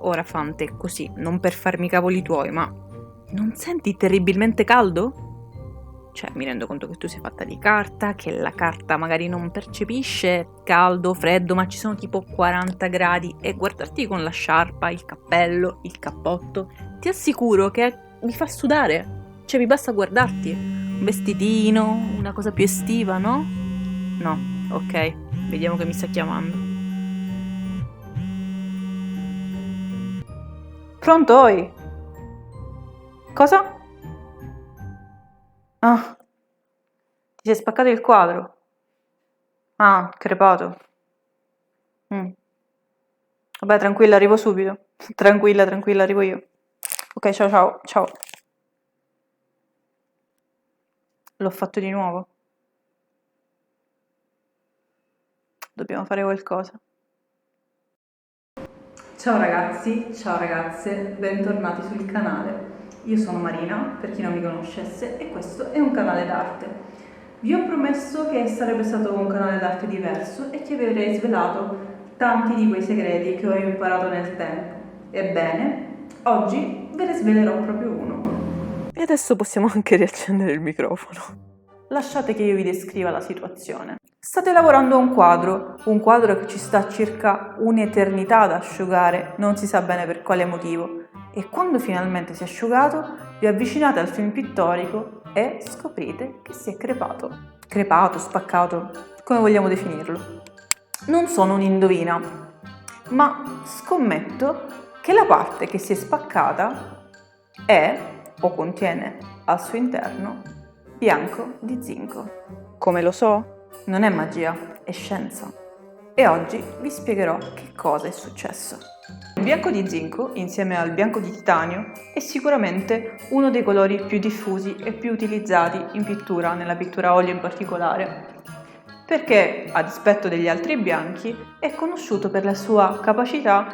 ora Fante, così, non per farmi i cavoli tuoi, ma non senti terribilmente caldo? Cioè, mi rendo conto che tu sei fatta di carta, che la carta magari non percepisce caldo, freddo, ma ci sono tipo 40 gradi e guardarti con la sciarpa, il cappello, il cappotto, ti assicuro che mi fa sudare. Cioè, mi basta guardarti. Un vestitino, una cosa più estiva, no? No, ok, vediamo che mi sta chiamando. Pronto, oi? Cosa? Ah, ti sei spaccato il quadro? Ah, crepato. Mm. Vabbè, tranquilla, arrivo subito. Tranquilla, tranquilla, arrivo io. Ok, ciao, ciao, ciao. L'ho fatto di nuovo. Dobbiamo fare qualcosa. Ciao ragazzi, ciao ragazze, bentornati sul canale. Io sono Marina, per chi non mi conoscesse, e questo è un canale d'arte. Vi ho promesso che sarebbe stato un canale d'arte diverso e che vi avrei svelato tanti di quei segreti che ho imparato nel tempo. Ebbene, oggi ve ne svelerò proprio uno. E adesso possiamo anche riaccendere il microfono. Lasciate che io vi descriva la situazione. State lavorando a un quadro che ci sta circa un'eternità ad asciugare, non si sa bene per quale motivo, e quando finalmente si è asciugato, vi avvicinate al film pittorico e scoprite che si è crepato. Crepato, spaccato, come vogliamo definirlo. Non sono un'indovina, ma scommetto che la parte che si è spaccata è o contiene al suo interno bianco di zinco. Come lo so? Non è magia, è scienza. E oggi vi spiegherò che cosa è successo. Il bianco di zinco, insieme al bianco di titanio, è sicuramente uno dei colori più diffusi e più utilizzati in pittura, nella pittura a olio in particolare, perché, a dispetto degli altri bianchi, è conosciuto per la sua capacità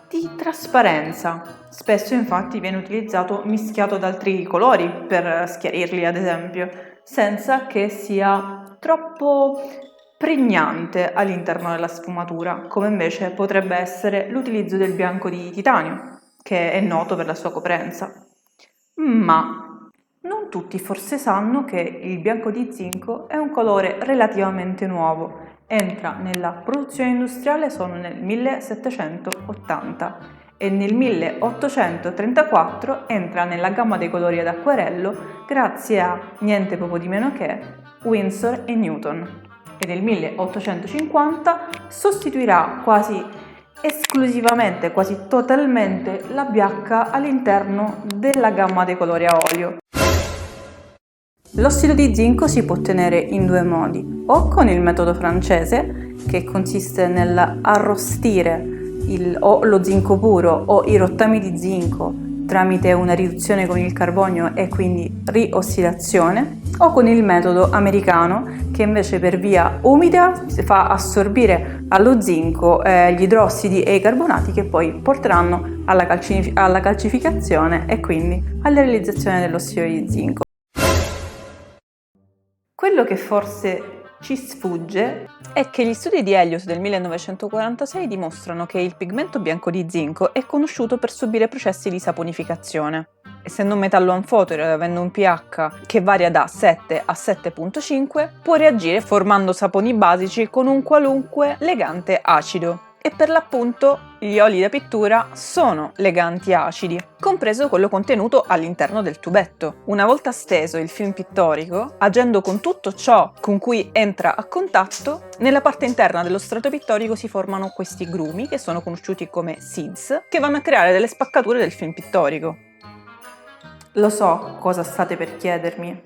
di trasparenza. Spesso infatti viene utilizzato mischiato ad altri colori per schiarirli, ad esempio, senza che sia troppo pregnante all'interno della sfumatura, come invece potrebbe essere l'utilizzo del bianco di titanio, che è noto per la sua coprenza. Ma non tutti forse sanno che il bianco di zinco è un colore relativamente nuovo. Entra nella produzione industriale solo nel 1780 e nel 1834 entra nella gamma dei colori ad acquerello grazie a niente poco di meno che Winsor e Newton. E nel 1850 sostituirà quasi esclusivamente, quasi totalmente, la bianca all'interno della gamma dei colori a olio. L'ossido di zinco si può ottenere in due modi, o con il metodo francese, che consiste nell'arrostire o lo zinco puro o i rottami di zinco tramite una riduzione con il carbonio e quindi riossidazione, o con il metodo americano che invece per via umida fa assorbire allo zinco gli idrossidi e i carbonati che poi porteranno alla calcificazione e quindi alla realizzazione dell'ossido di zinco. Quello che forse ci sfugge è che gli studi di Helios del 1946 dimostrano che il pigmento bianco di zinco è conosciuto per subire processi di saponificazione. Essendo un metallo anfodero e avendo un pH che varia da 7 a 7,5, può reagire formando saponi basici con un qualunque legante acido. E per l'appunto gli oli da pittura sono leganti acidi, compreso quello contenuto all'interno del tubetto. Una volta steso il film pittorico, agendo con tutto ciò con cui entra a contatto, nella parte interna dello strato pittorico si formano questi grumi, che sono conosciuti come seeds, che vanno a creare delle spaccature del film pittorico. Lo so cosa state per chiedermi.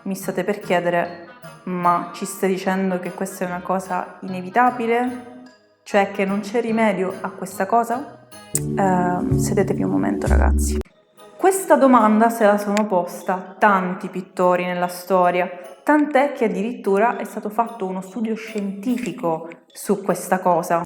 Mi state per chiedere, ma ci stai dicendo che questa è una cosa inevitabile? Cioè che non c'è rimedio a questa cosa? Sedetevi un momento, ragazzi. Questa domanda se la sono posta tanti pittori nella storia, tant'è che addirittura è stato fatto uno studio scientifico su questa cosa.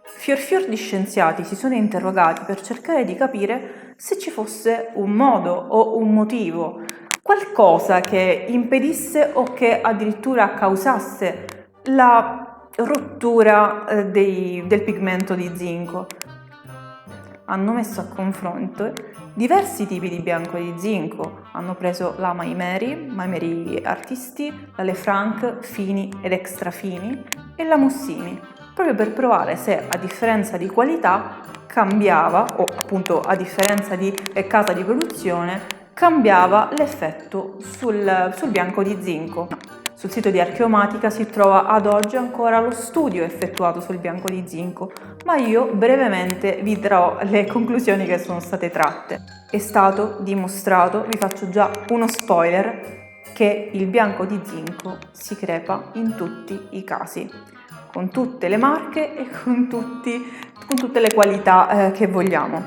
Fior di scienziati si sono interrogati per cercare di capire se ci fosse un modo o un motivo, qualcosa che impedisse o che addirittura causasse la rottura del pigmento di zinco. hanno messo a confronto diversi tipi di bianco di zinco. Hanno preso la My Mary Artisti, la Lefranc fini ed extra fini e la Mussini, proprio per provare se a differenza di qualità cambiava, o appunto a differenza di casa di produzione, cambiava l'effetto sul bianco di zinco. Sul sito di Archeomatica si trova ad oggi ancora lo studio effettuato sul bianco di zinco, ma io brevemente vi darò le conclusioni che sono state tratte. È stato dimostrato, vi faccio già uno spoiler, che il bianco di zinco si crepa in tutti i casi, con tutte le marche e con tutte le qualità che vogliamo.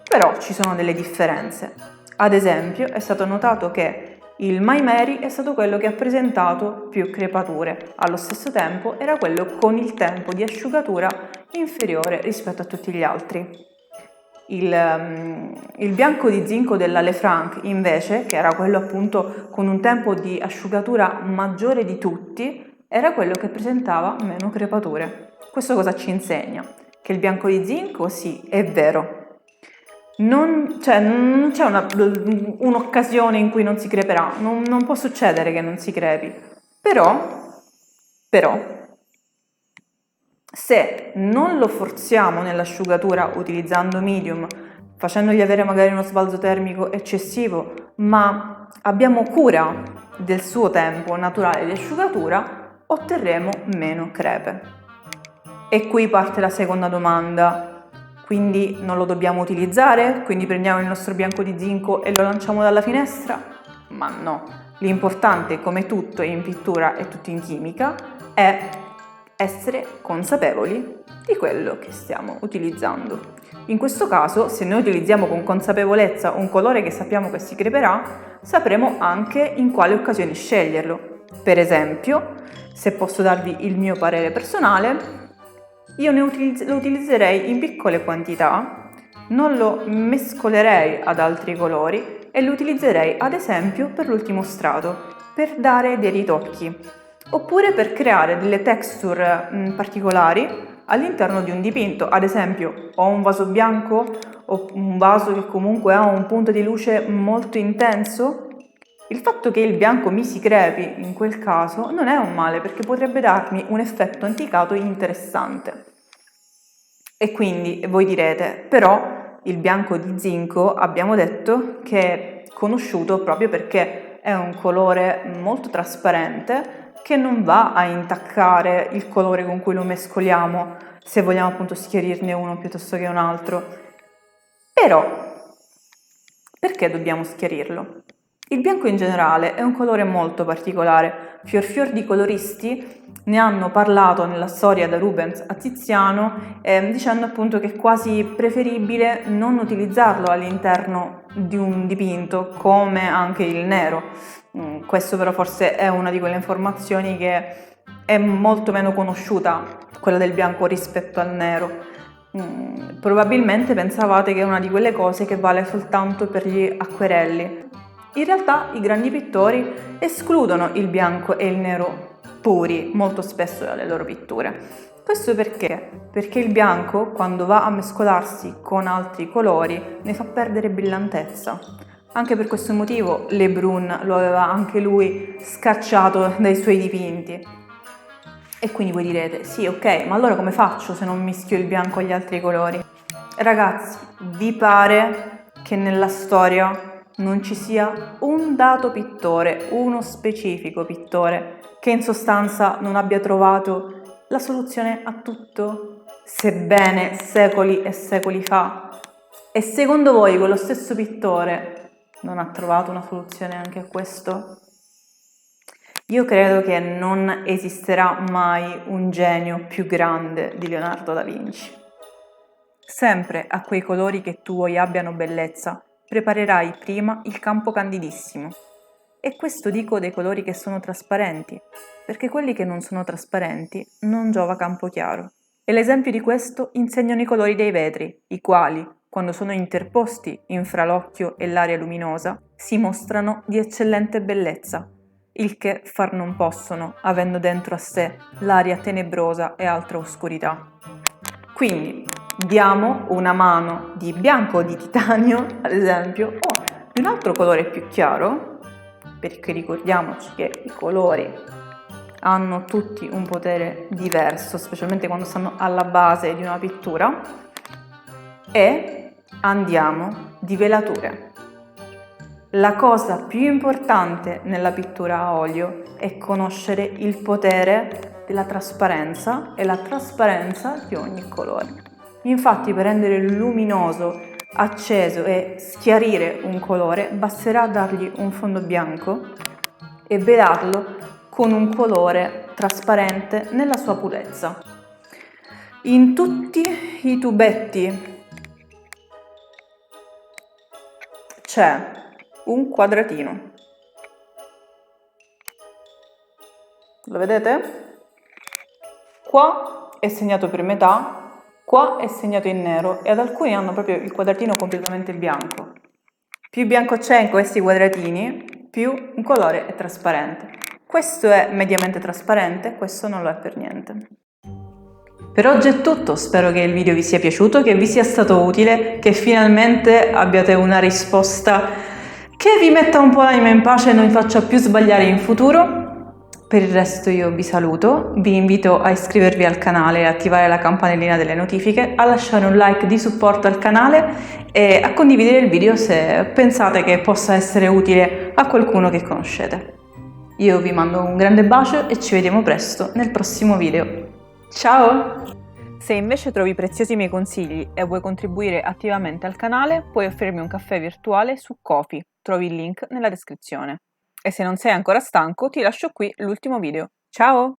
Però ci sono delle differenze. Ad esempio, è stato notato che il My Mary è stato quello che ha presentato più crepature, allo stesso tempo era quello con il tempo di asciugatura inferiore rispetto a tutti gli altri. Il bianco di zinco della Lefranc invece, che era quello appunto con un tempo di asciugatura maggiore di tutti, era quello che presentava meno crepature. Questo cosa ci insegna? Che il bianco di zinco sì, è vero, non c'è un'occasione in cui non si creperà, non può succedere che non si crepi, però, se non lo forziamo nell'asciugatura utilizzando medium, facendogli avere magari uno sbalzo termico eccessivo, ma abbiamo cura del suo tempo naturale di asciugatura, otterremo meno crepe. E qui parte la seconda domanda. Quindi non lo dobbiamo utilizzare? Quindi prendiamo il nostro bianco di zinco e lo lanciamo dalla finestra? Ma no, l'importante, come tutto in pittura e tutto in chimica, è essere consapevoli di quello che stiamo utilizzando. In questo caso, se noi utilizziamo con consapevolezza un colore che sappiamo che si creperà, sapremo anche in quale occasioni sceglierlo. Per esempio, se posso darvi il mio parere personale, io lo utilizzerei in piccole quantità, non lo mescolerei ad altri colori e lo utilizzerei ad esempio per l'ultimo strato, per dare dei ritocchi, oppure per creare delle texture particolari all'interno di un dipinto. Ad esempio, ho un vaso bianco o un vaso che comunque ha un punto di luce molto intenso. Il fatto che il bianco mi si crepi in quel caso non è un male, perché potrebbe darmi un effetto anticato interessante. E quindi voi direte, però il bianco di zinco abbiamo detto che è conosciuto proprio perché è un colore molto trasparente che non va a intaccare il colore con cui lo mescoliamo se vogliamo appunto schierirne uno piuttosto che un altro. Però, perché dobbiamo schierirlo? Il bianco in generale è un colore molto particolare. Fior di coloristi ne hanno parlato nella storia da Rubens a Tiziano, dicendo appunto che è quasi preferibile non utilizzarlo all'interno di un dipinto, come anche il nero. Questo però forse è una di quelle informazioni che è molto meno conosciuta, quella del bianco rispetto al nero. Probabilmente pensavate che è una di quelle cose che vale soltanto per gli acquerelli. In realtà i grandi pittori escludono il bianco e il nero puri molto spesso dalle loro pitture. Questo perché? Perché il bianco, quando va a mescolarsi con altri colori, ne fa perdere brillantezza. Anche per questo motivo Le Brun lo aveva anche lui scacciato dai suoi dipinti. E quindi voi direte, sì, ok, ma allora come faccio se non mischio il bianco agli altri colori? Ragazzi, vi pare che nella storia non ci sia un dato pittore, uno specifico pittore, che in sostanza non abbia trovato la soluzione a tutto, sebbene secoli e secoli fa? E secondo voi quello stesso pittore non ha trovato una soluzione anche a questo? Io credo che non esisterà mai un genio più grande di Leonardo da Vinci. Sempre a quei colori che tu vuoi abbiano bellezza, preparerai prima il campo candidissimo. E questo dico dei colori che sono trasparenti, perché quelli che non sono trasparenti non giova campo chiaro. E l'esempio di questo insegnano i colori dei vetri, i quali, quando sono interposti infra l'occhio e l'aria luminosa, si mostrano di eccellente bellezza, il che far non possono, avendo dentro a sé l'aria tenebrosa e altra oscurità. Quindi, diamo una mano di bianco o di titanio, ad esempio, o di un altro colore più chiaro, perché ricordiamoci che i colori hanno tutti un potere diverso, specialmente quando stanno alla base di una pittura, e andiamo di velature. La cosa più importante nella pittura a olio è conoscere il potere della trasparenza e la trasparenza di ogni colore. Infatti, per rendere luminoso, acceso e schiarire un colore, basterà dargli un fondo bianco e velarlo con un colore trasparente nella sua purezza. In tutti i tubetti c'è un quadratino. Lo vedete? Qua è segnato per metà, qua è segnato in nero e ad alcuni hanno proprio il quadratino completamente bianco. Più bianco c'è in questi quadratini, più un colore è trasparente. Questo è mediamente trasparente, questo non lo è per niente. Per oggi è tutto, spero che il video vi sia piaciuto, che vi sia stato utile, che finalmente abbiate una risposta che vi metta un po' l'anima in pace e non vi faccia più sbagliare in futuro. Per il resto io vi saluto, vi invito a iscrivervi al canale e attivare la campanellina delle notifiche, a lasciare un like di supporto al canale e a condividere il video se pensate che possa essere utile a qualcuno che conoscete. Io vi mando un grande bacio e ci vediamo presto nel prossimo video. Ciao! Se invece trovi preziosi i miei consigli e vuoi contribuire attivamente al canale, puoi offrirmi un caffè virtuale su Ko-fi, trovi il link nella descrizione. E se non sei ancora stanco, ti lascio qui l'ultimo video. Ciao!